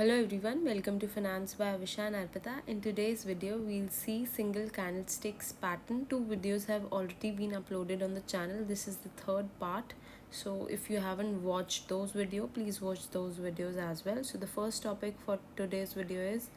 Hello everyone, welcome to Finance by Avisha and Arpita. In today's video, we'll see single candlesticks pattern. Two videos have already been uploaded on the channel. This is the third part. So if you haven't watched those videos, please watch those videos as well. So the first topic for today's video is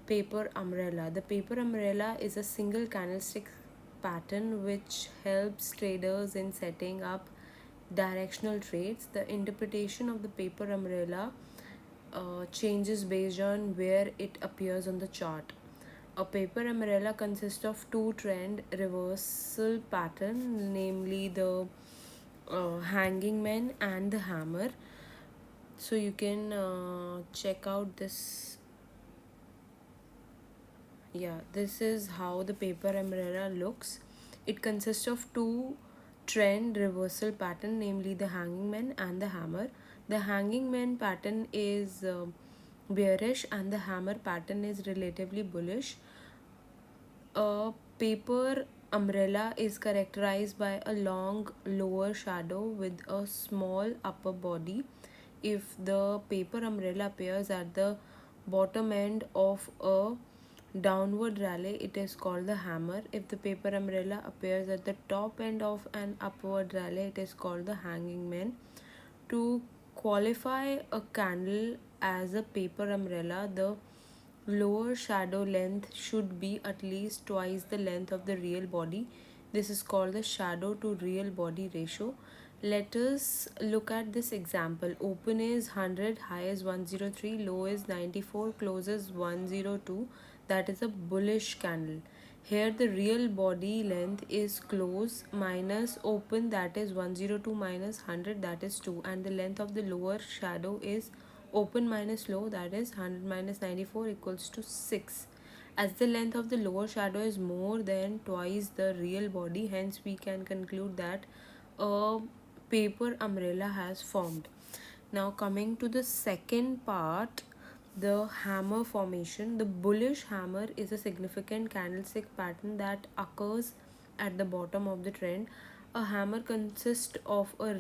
paper umbrella. The paper umbrella is a single candlestick pattern which helps traders in setting up directional trades. The interpretation of the paper umbrella changes based on where it appears on the chart. A paper umbrella consists of two trend reversal pattern, namely the hanging man and the hammer. So you can check out this. Yeah, this is how the paper umbrella looks. It consists of two trend reversal pattern, namely the hanging man and the hammer. The hanging man pattern is bearish and the hammer pattern is relatively bullish. A paper umbrella is characterized by a long lower shadow with a small upper body. If the paper umbrella appears at the bottom end of a downward rally, it is called the hammer. If the paper umbrella appears at the top end of an upward rally, it is called the hanging man. To qualify a candle as a paper umbrella, the lower shadow length should be at least twice the length of the real body. This is called the shadow to real body ratio. Let us look at this example. Open is 100, high is 103, low is 94, close is 102. That is a bullish candle. Here the real body length is close minus open, that is 102 minus 100, that is 2, and the length of the lower shadow is open minus low, that is 100 minus 94 equals to 6. As the length of the lower shadow is more than twice the real body, hence we can conclude that a paper umbrella has formed. Now coming to the second part, the hammer formation. The bullish hammer is a significant candlestick pattern that occurs at the bottom of the trend. A hammer consists of a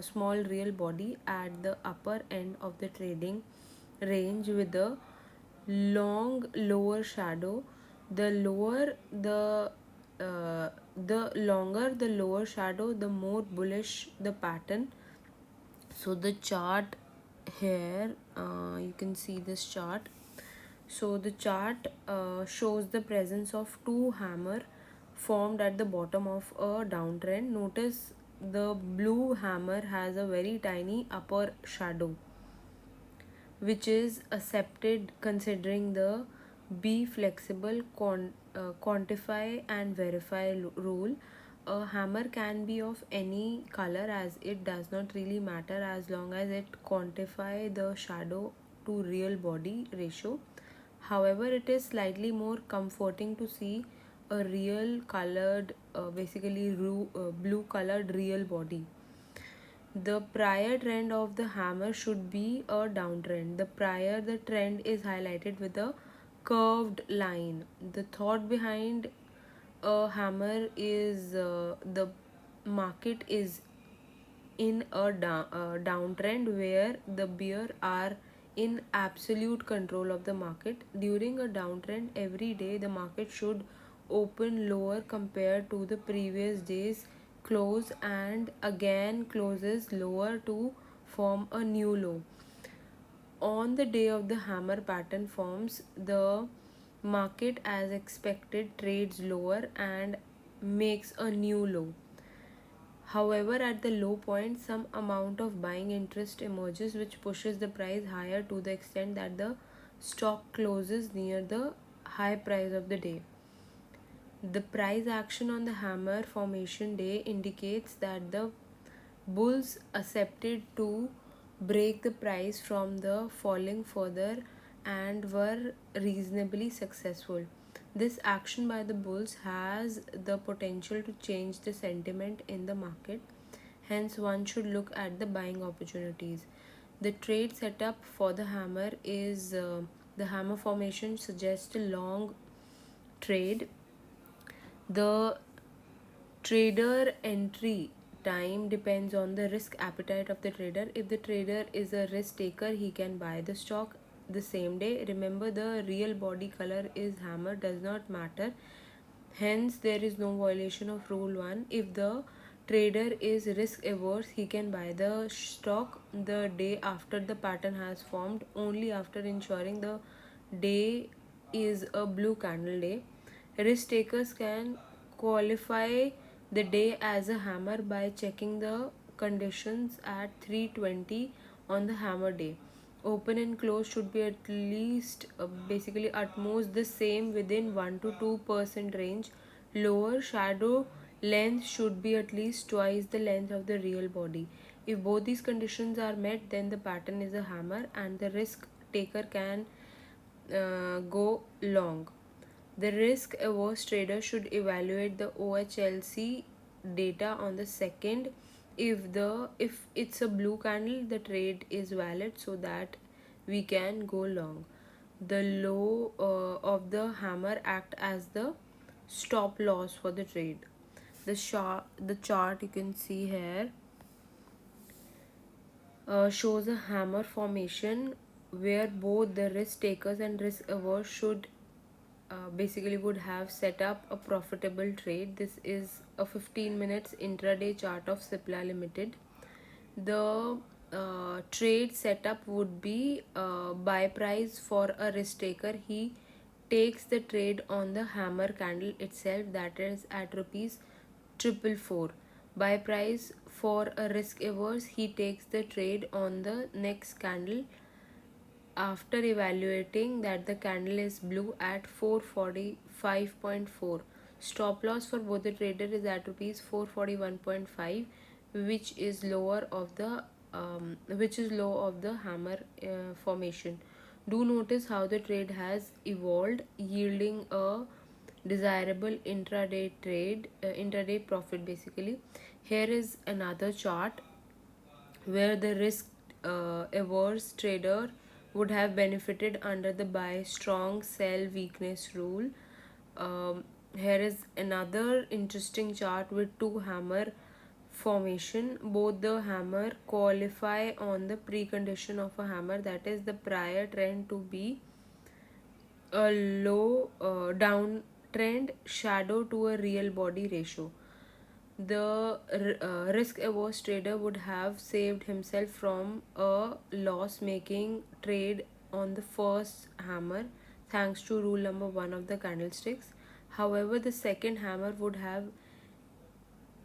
small real body at the upper end of the trading range with a long lower shadow. The lower the longer the lower shadow, the more bullish the pattern. So the chart here, you can see this chart. So the chart shows the presence of two hammer formed at the bottom of a downtrend. Notice the blue hammer has a very tiny upper shadow, which is accepted considering the be flexible, quantify and verify rule. A hammer can be of any color as it does not really matter as long as it quantify the shadow to real body ratio. However, it is slightly more comforting to see a real colored, blue colored real body. The prior trend of the hammer should be a downtrend. The trend is highlighted with a curved line. The thought behind a hammer is the market is in a downtrend where the bear are in absolute control of the market. During a downtrend, every day the market should open lower compared to the previous day's close and again closes lower to form a new low. On the day of the hammer pattern forms, the market as expected trades lower and makes a new low. However, at the low point, some amount of buying interest emerges which pushes the price higher to the extent that the stock closes near the high price of the day. The price action on the hammer formation day indicates that the bulls accepted to break the price from the falling further and were reasonably successful. This action by the bulls has the potential to change the sentiment in the market. Hence, one should look at the buying opportunities. The trade setup for the hammer is the hammer formation suggests a long trade. The trader entry time depends on the risk appetite of the trader. If the trader is a risk taker, he can buy the stock the same day. Remember, the real body color is hammer does not matter. Hence, there is no violation of rule 1. If the trader is risk averse, he can buy the stock the day after the pattern has formed, only after ensuring the day is a blue candle day. Risk takers can qualify the day as a hammer by checking the conditions at 3:20 on the hammer day. Open and close should be at least basically at most the same within 1 to 2% range. Lower shadow length should be at least twice the length of the real body. If both these conditions are met, then the pattern is a hammer and the risk taker can go long. The risk averse trader should evaluate the OHLC data on the second. If it's a blue candle, the trade is valid so that we can go long. The low of the hammer act as the stop loss for the trade. The chart you can see here shows a hammer formation where both the risk takers and risk averse should basically would have set up a profitable trade. This is a 15 minutes intraday chart of Cipla Limited. The trade setup would be buy price for a risk taker. He takes the trade on the hammer candle itself, that is at rupees 444. Buy price for a risk averse, he takes the trade on the next candle after evaluating that the candle is blue at 445.4. Stop loss for both the trader is at rupees 441.5, which is lower of the which is low of the hammer formation. Do notice how the trade has evolved, yielding a desirable intraday profit basically. Here is another chart where the risk averse trader would have benefited under the buy strong sell weakness rule. Here is another interesting chart with two hammer formation. Both the hammer qualify on the precondition of a hammer, that is the prior trend to be a low downtrend shadow to a real body ratio. The risk averse trader would have saved himself from a loss making trade on the first hammer thanks to rule number 1 of the candlesticks. However, the second hammer would have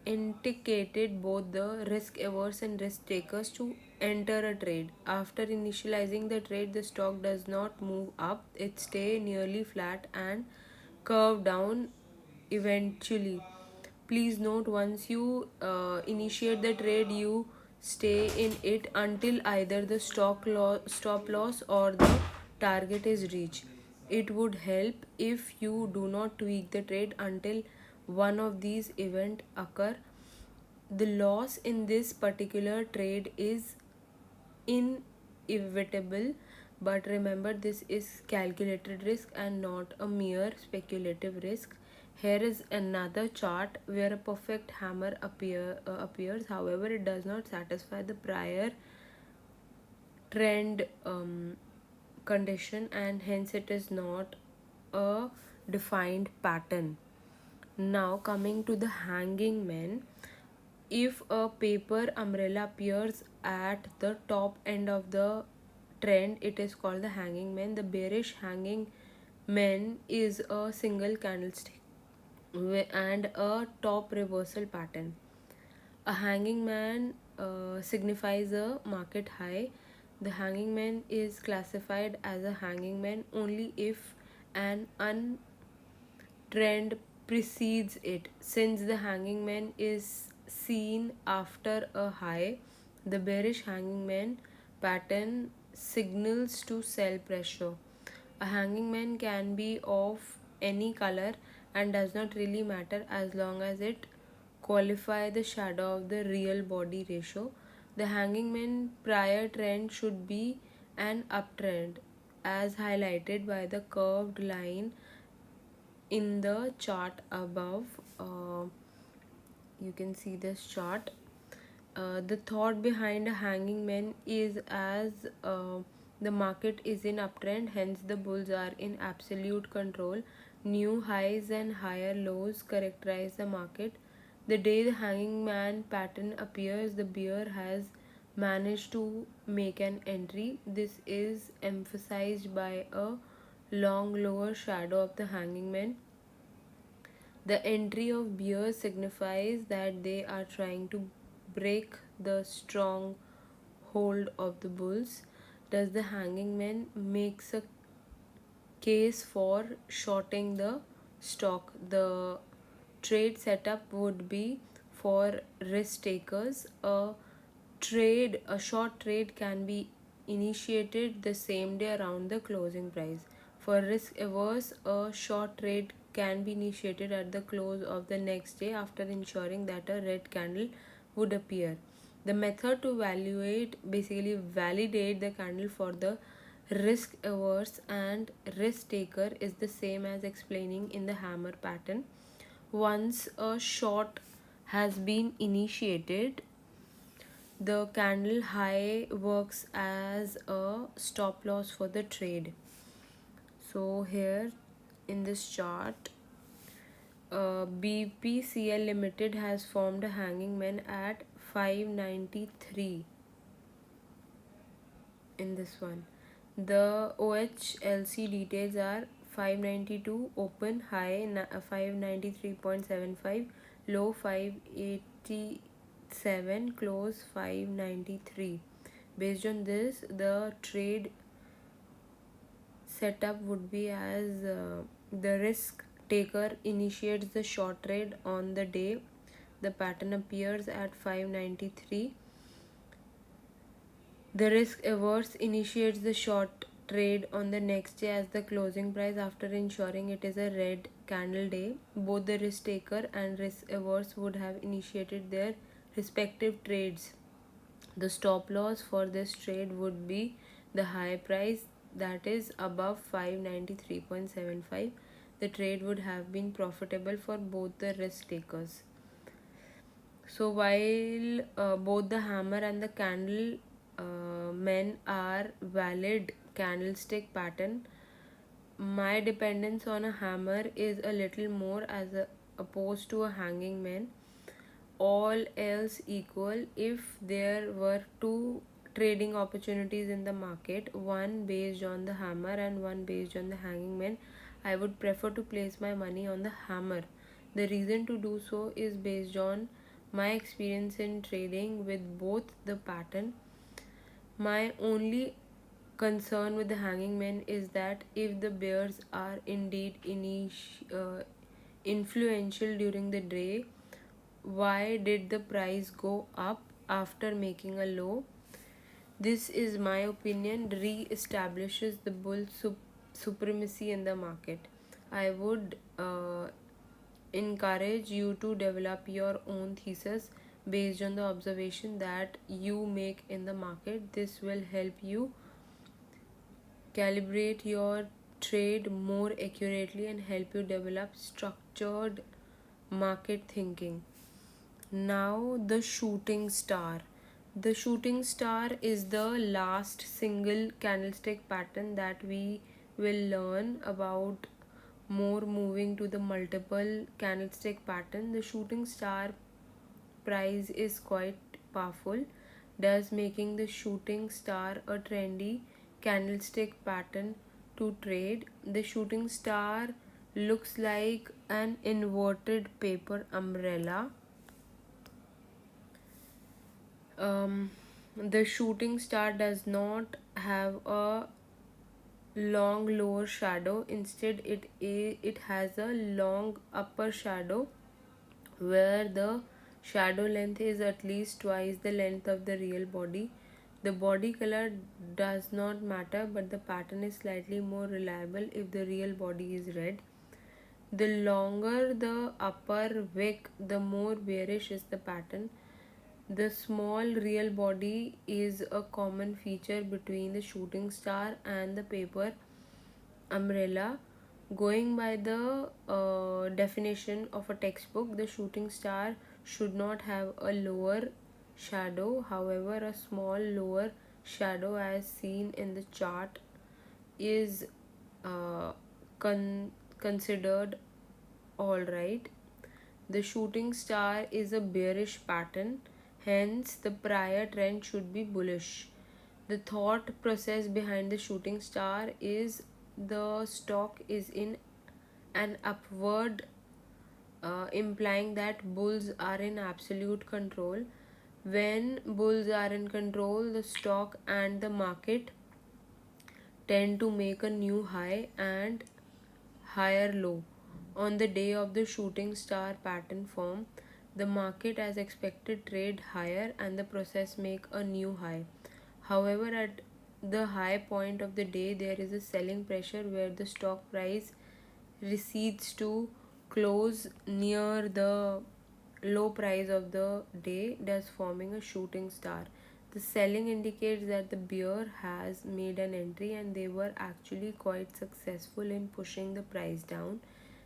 indicated both the risk averse and risk takers to enter a trade. After initializing the trade, the stock does not move up, it stays nearly flat and curve down eventually. Please note, once you initiate the trade, you stay in it until either the stop loss or the target is reached. It would help if you do not tweak the trade until one of these events occur. The loss in this particular trade is inevitable, but remember, this is calculated risk and not a mere speculative risk. Here is another chart where a perfect hammer appears. However, it does not satisfy the prior trend condition and hence it is not a defined pattern. Now, coming to the hanging man, if a paper umbrella appears at the top end of the trend, it is called the hanging man. The bearish hanging man is a single candlestick and a top reversal pattern. A hanging man signifies a market high. The hanging man is classified as a hanging man only if an trend precedes it. Since the hanging man is seen after a high, the bearish hanging man pattern signals to sell pressure. A hanging man can be of any color and does not really matter as long as it qualify the shadow of the real body ratio. The hanging man prior trend should be an uptrend as highlighted by the curved line in the chart above. You can see this chart. The thought behind a hanging man is as the market is in uptrend, hence the bulls are in absolute control. New highs and higher lows characterize the market. The day the hanging man pattern appears, the bear has managed to make an entry. This is emphasized by a long lower shadow of the hanging man. The entry of bears signifies that they are trying to break the strong hold of the bulls. Thus, the hanging man makes a case for shorting the stock. The trade setup would be for risk takers. A short trade can be initiated the same day around the closing price. For risk averse, a short trade can be initiated at the close of the next day after ensuring that a red candle would appear. The method to validate the candle for the risk averse and risk taker is the same as explaining in the hammer pattern. Once a short has been initiated, the candle high works as a stop loss for the trade. So here in this chart, BPCL Limited has formed a hanging man at 593 in this one. The OHLC details are 592 open, high 593.75, low 587, close 593. Based on this, the trade setup would be as the risk taker initiates the short trade on the day the pattern appears at 593. The risk averse initiates the short trade on the next day as the closing price after ensuring it is a red candle day. Both the risk taker and risk averse would have initiated their respective trades. The stop loss for this trade would be the high price, that is above 593.75. The trade would have been profitable for both the risk takers. So while both the hammer and the candle men are valid candlestick pattern, my dependence on a hammer is a little more opposed to a hanging man. All else equal, if there were two trading opportunities in the market, one based on the hammer and one based on the hanging man, I would prefer to place my money on the hammer. The reason to do so is based on my experience in trading with both the pattern. My only concern with the hanging man is that if the bears are indeed influential during the day, why did the price go up after making a low? This is my opinion, re-establishes the bull supremacy in the market. I would encourage you to develop your own thesis based on the observation that you make in the market. This will help you calibrate your trade more accurately and help you develop structured market thinking. Now, the shooting star. The shooting star is the last single candlestick pattern that we will learn about, more moving to the multiple candlestick pattern. The shooting star price is quite powerful, thus making the shooting star a trendy candlestick pattern to trade. The shooting star looks like an inverted paper umbrella. The shooting star does not have a long lower shadow. Instead, it has a long upper shadow where the shadow length is at least twice the length of the real body. The body color does not matter, but the pattern is slightly more reliable if the real body is red. The longer the upper wick, the more bearish is the pattern. The small real body is a common feature between the shooting star and the paper umbrella. Going by the definition of a textbook, the shooting star should not have a lower shadow. However, a small lower shadow as seen in the chart is uh, considered alright. The shooting star is a bearish pattern, hence, the prior trend should be bullish. The thought process behind the shooting star is the stock is in an upward, implying that bulls are in absolute control. When bulls are in control, the stock and the market tend to make a new high and higher low. On the day of the shooting star pattern form, the market as expected trade higher and the process make a new high. However, at the high point of the day, there is a selling pressure where the stock price recedes to close near the low price of the day, thus forming a shooting star. The selling indicates that the bear has made an entry and they were actually quite successful in pushing the price down.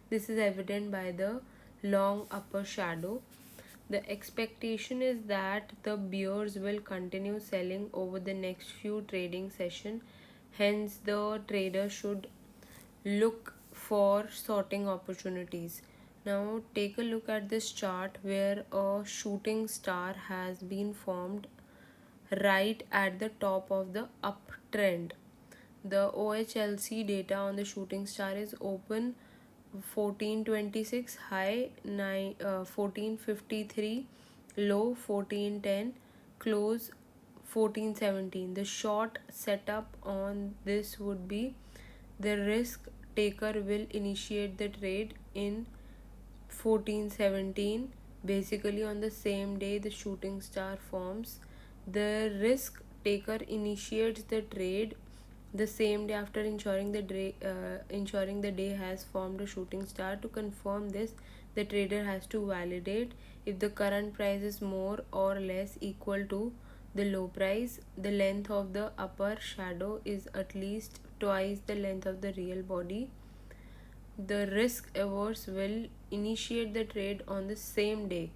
This is evident by the long upper shadow. The expectation is that the bears will continue selling over the next few trading sessions. Hence, the trader should look for sorting opportunities. Now, take a look at this chart where a shooting star has been formed right at the top of the uptrend. The OHLC data on the shooting star is open 1426, high 1453, low 1410, close 1417. The short setup on this would be the risk taker will initiate the trade in 1417, basically on the same day the shooting star forms. The risk taker initiates the trade the same day after ensuring the day has formed a shooting star. To confirm this, the trader has to validate if the current price is more or less equal to the low price. The length of the upper shadow is at least twice the length of the real body. The risk averse will initiate the trade on the same day,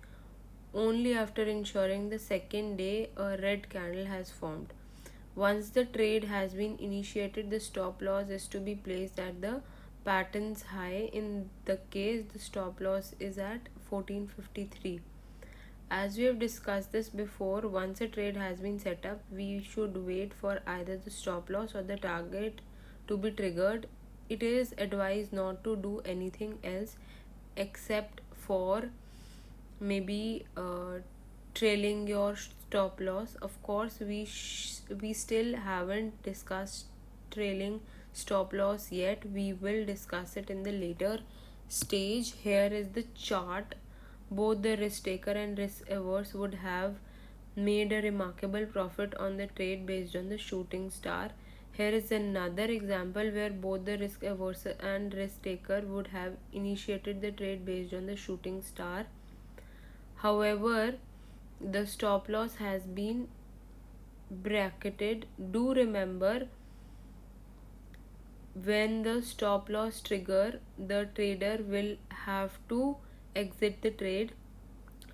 only after ensuring the second day a red candle has formed. Once the trade has been initiated, the stop loss is to be placed at the pattern's high. In the case, the stop loss is at 1453. As we have discussed this before, once a trade has been set up, we should wait for either the stop loss or the target to be triggered. It is advised not to do anything else except for maybe trailing your stop loss. Of course, we still haven't discussed trailing stop loss yet. We will discuss it in the later stage. Here is the chart. Both the risk taker and risk averse would have made a remarkable profit on the trade based on the shooting star. Here is another example where both the risk averse and risk taker would have initiated the trade based on the shooting star. However, the stop loss has been bracketed. Do remember, when the stop loss trigger, the trader will have to exit the trade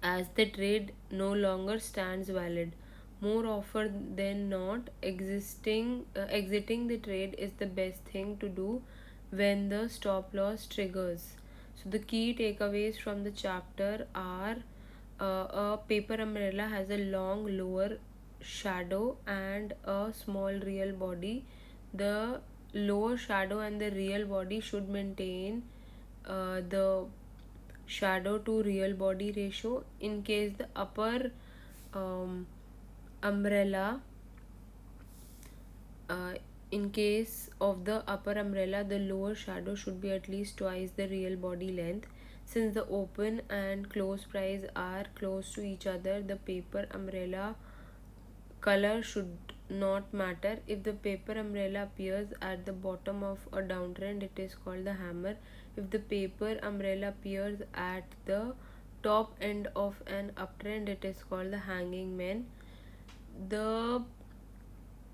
as the trade no longer stands valid. More often than not, exiting the trade is the best thing to do when the stop loss triggers. So the key takeaways from the chapter are, a paper umbrella has a long lower shadow and a small real body. The lower shadow and the real body should maintain the shadow to real body ratio. In case the upper um, umbrella uh, in case of the upper umbrella, the lower shadow should be at least twice the real body length. Since the open and close price are close to each other, the paper umbrella color should not matter. If the paper umbrella appears at the bottom of a downtrend, it is called the hammer. If the paper umbrella appears at the top end of an uptrend, it is called the hanging man. The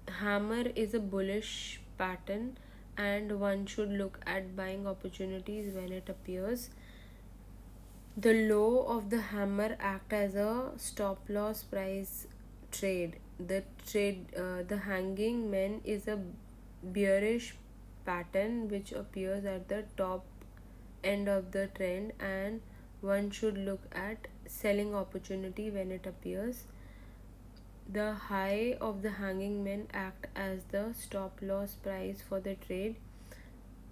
hammer is a bullish pattern and one should look at buying opportunities when it appears. The low of the hammer act as a stop loss price trade. The hanging man is a bearish pattern which appears at the top end of the trend, and one should look at selling opportunity when it appears. The high of the hanging man act as the stop loss price for the trade.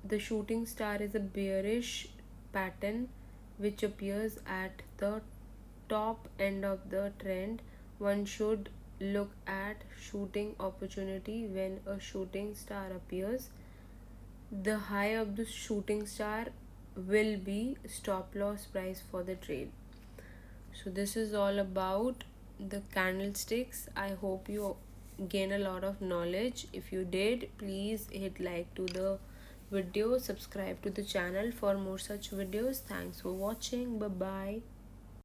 The shooting star is a bearish pattern which appears at the top end of the trend. One should look at shooting opportunity when a shooting star appears. The high of the shooting star will be stop loss price for the trade. So this is all about the candlesticks. I hope you gain a lot of knowledge. If you did, please hit like to the video, subscribe to the channel for more such videos. Thanks for watching. Bye bye.